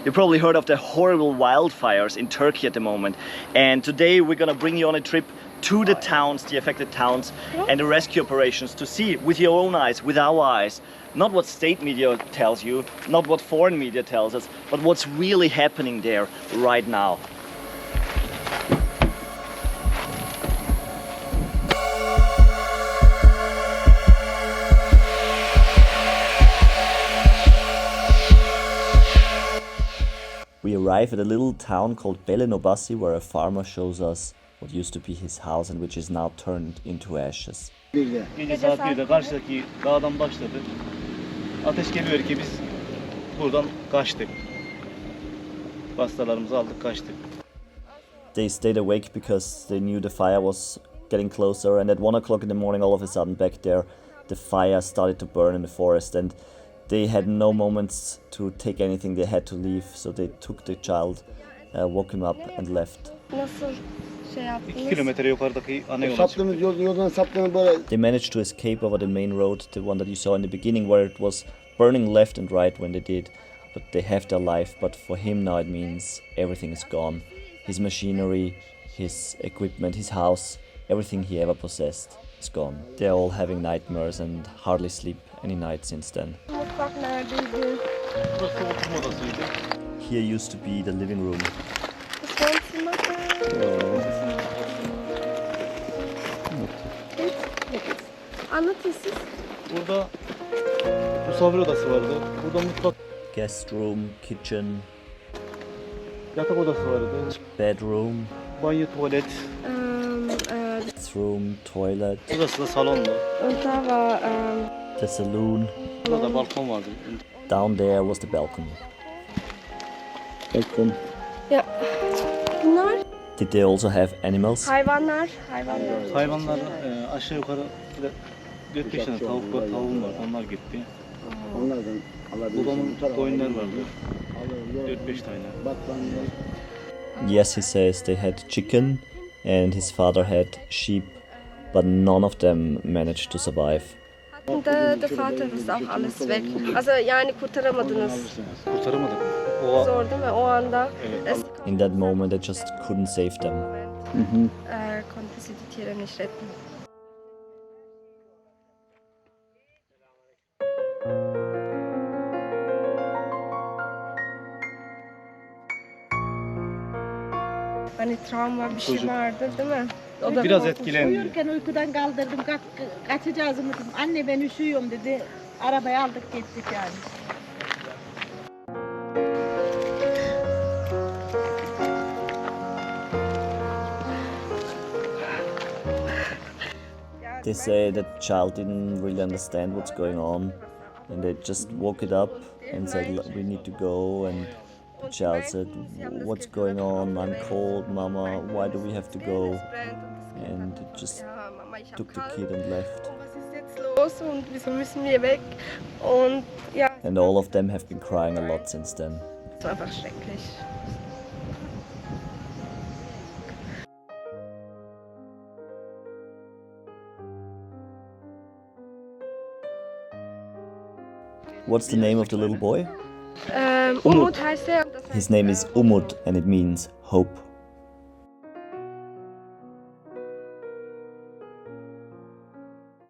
You probably heard of the horrible wildfires in Turkey at the moment. And today we're gonna bring you on a trip to the towns, the affected towns, and the rescue operations to see with your own eyes, with our eyes, not what state media tells you, not what foreign media tells us, but what's really happening there right now. We arrive at a little town called Belenobasi, where a farmer shows us what used to be his house and which is now turned into ashes. Gece saat 1'de karşıdaki dağdan başladı. Ateş geliyor ki biz buradan kaçtık. Hastalarımızı aldık kaçtık. They stayed awake because they knew the fire was getting closer, and at 1 o'clock in the morning all of a sudden back there the fire started to burn in the forest, and they had no moments to take anything, they had to leave, so they took the child, woke him up and left. Nasıl şey yaptınız? 2 kilometre yukarıdaki ana yola çıktık. They managed to escape over the main road, the one that you saw in the beginning, where it was burning left and right when they did, but they have their life. But for him now it means everything is gone. His machinery, his equipment, his house, everything he ever possessed is gone. They're all having nightmares and hardly sleep any night since then. Mutfak neredeydi? Burası oturma odasıydı. Here used to be the living room. Anlatın siz. Burada misafir odası vardı. Burada mutfak, Guest room, kitchen, yatak odası vardı. bedroom, Banyo, tuvalet. bathroom, toilet, Burası da salondu. Und da war the saloon. Burada da balkon vardı. Down there was the balcony. Balkon. ya bunlar Did they also have animals? hayvanlar. Hayvanlar aşağı yukarı 4-5 tane tavuk var, tavuğum var. Onlar gitti. Babamın koyunlar vardı. 4-5 tane. Yes, he says they had chicken and his father had sheep, but none of them managed to survive. Der Vater ist auch alles weg. Also yani kurtaramadınız. Kurtaramadık. Zor değil mi? O anda In that moment, they just couldn't save them. konnten sie die Tiere nicht retten. Hani travma bir şey vardır değil mi? O da Biraz etkilendi. Uyurken uykudan kaldırdım, kaçacağız dedim. Anne ben üşüyorum dedi. Arabaya aldık gittik yani. They say that child didn't really understand what's going on, and they just woke it up and said, "We need to go." And the child said, "What's going on? I'm cold, Mama. Why do we have to go?" And it just took the kid and left. Was ist jetzt los und wieso müssen wir weg? Und ja, And all of them have been crying a lot since then. es war einfach schrecklich. What's the name of the little boy? Unmut heißt er. His name is Unmut, and it means hope.